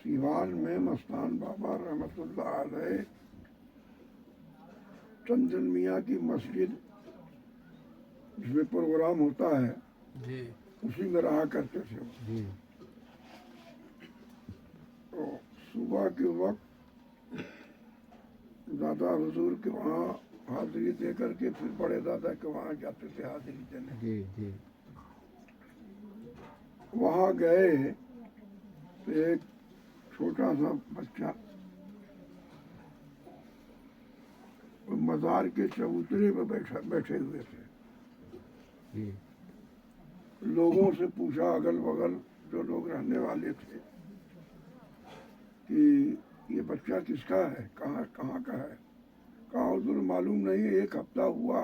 سیوان میں مستان بابا رحمۃ اللہ علیہ چندن میاں کی مسجد جس میں پروگرام ہوتا ہے جی اسی میں رہا کرتے تھے. جی تو صبح کے وقت دادا حضور کے وہاں حاضری دے کر کے پھر بڑے دادا کے وہاں جاتے تھے حاضری دینے. جی جی وہاں گئے تو ایک چھوٹا سا بچہ مزار کے چبوترے پہ بیٹھے ہوئے تھے. جی لوگوں سے پوچھا اگل بغل جو لوگ رہنے والے تھے کہ یہ بچہ کس کا ہے, کہاں کا ہے. کہا حضور معلوم نہیں, ایک ہفتہ ہوا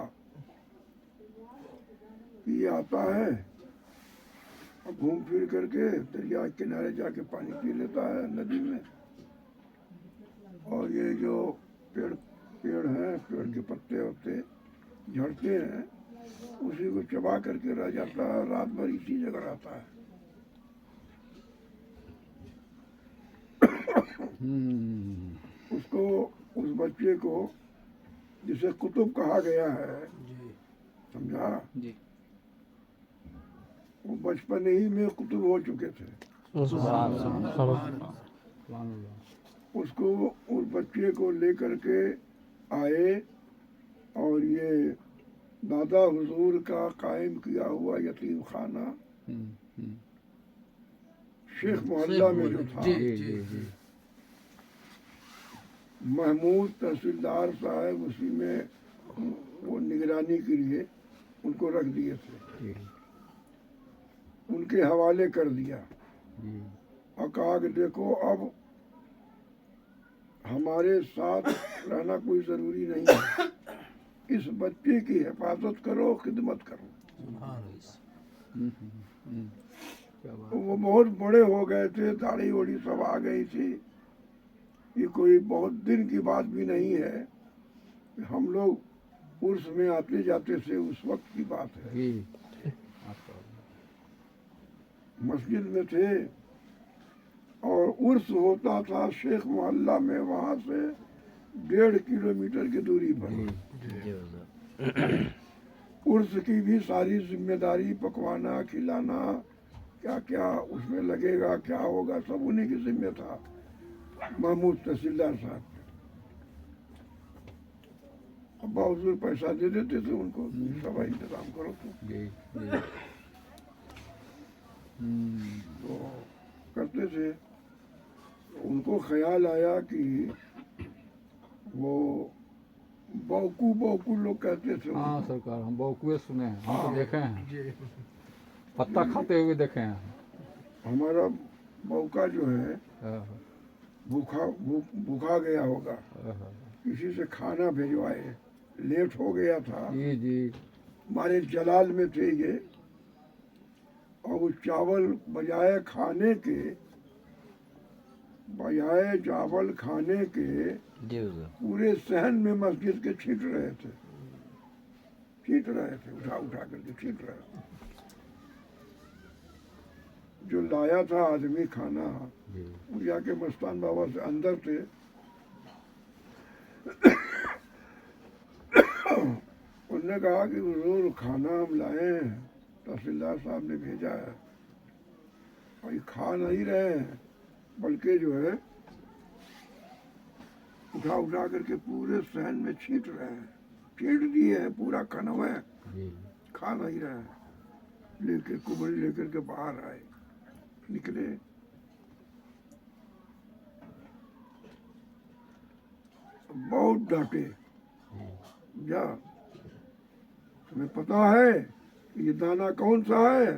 کہ یہ آتا ہے اور گھوم پھر کر کے دریا کے کنارے جا کے پانی پی لیتا ہے ندی میں, اور یہ جو پیڑ ہیں, پیڑ کے پتے ہوتے جھڑتے ہیں, اسی کو چبا کر کے رہ جاتا ہے, رات بھر اسی جگہ رہتا ہے. اس بچے کو جسے کتب کہا گیا ہے, جی سمجھا, جی وہ بچپن ہی میں کتب ہو چکے تھے. اس بچے کو لے کر کے آئے اور یہ دادا حضور کا قائم کیا ہوا یتیم خانہ شیخ محلہ میں جو تھا, جی جی جی محمود تحصیلدار صاحب اسی میں وہ نگرانی کے لیے ان کو رکھ دیے تھے, ان کے حوالے کر دیا اور کہا کہ دیکھو اب ہمارے ساتھ رہنا کوئی ضروری نہیں ہے, اس بچے کی حفاظت کرو, خدمت کرو. وہ بہت بڑے ہو گئے تھے, داڑھی وڑی سب آ گئی تھی. یہ کوئی بہت دن کی بات بھی نہیں ہے, ہم لوگ عرس میں آتے جاتے تھے, اس وقت کی بات ہے. مسجد میں تھے اور عرس ہوتا تھا شیخ محلہ میں, وہاں سے 1.5 کلومیٹر کی دوری پر. عرس کی بھی ساری ذمہ داری, پکوانا کھلانا کیا کیا اس میں لگے گا, کیا ہوگا, سب انہیں کی ذمہ تھا محمود تحصیلدار صاحب. ابا حضور پیسہ دے دیتے تھے ان کو, سب انتظام کرو تو کرتے تھے. ان کو خیال آیا کہ وہ بوکو لوگ کہتے تھے. ہاں سرکار, ہم بوکوے سنے ہیں, ہم تو دیکھے ہیں, پتا کھاتے ہوئے دیکھے ہیں. ہمارا بوکا جو ہے بھوکا گیا ہوگا, کسی سے کھانا بھیجوائے, لیٹ ہو گیا تھا. جی جی ہمارے جلال میں تھے یہ, اور وہ چاول بجائے چاول کھانے کے پورے صحن میں مسجد کے چھینٹ رہے تھے, اٹھا کر کے چھینٹ رہے تھے. جو لایا تھا آدمی کھانا, وہ جا کے مستان بابا سے اندر تھے, انہوں نے کہا کہ حضور کھانا ہم لائے ہیں, تحصیلدار صاحب نے بھیجا ہے, اور یہ کھا نہیں رہے ہیں, بلکہ جو ہے اٹھا کر کے پورے صحن میں چھینٹ رہے ہیں, چھینٹ دیے ہیں پورا کھانا ہے, کھا نہیں رہے ہیں. لے کے کبڑی لے کر کے باہر آئے, نکلے. بہت ڈانٹے, جا تمہیں پتا ہے یہ دانا کون سا ہے,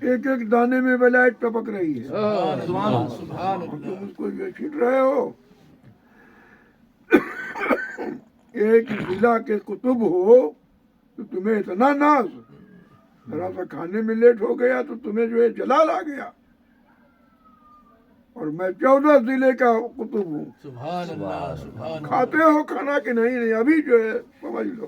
ایک ایک دانے میں ولایت ٹپک رہی ہے, تم اس کو یہ چھینٹ رہے ہو. ایک ضلع کے کتب ہو تو تمہیں اتنا ناز, ذرا سا کھانے میں لیٹ ہو گیا تو تمہیں جو ہے جلال آ گیا, اور میں 14 ضلع کا کتب ہوں. سبحان اللہ, سبحان اللہ. کھاتے ہو کھانا کہ نہیں, ابھی جو ہے سمجھ لو.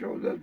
14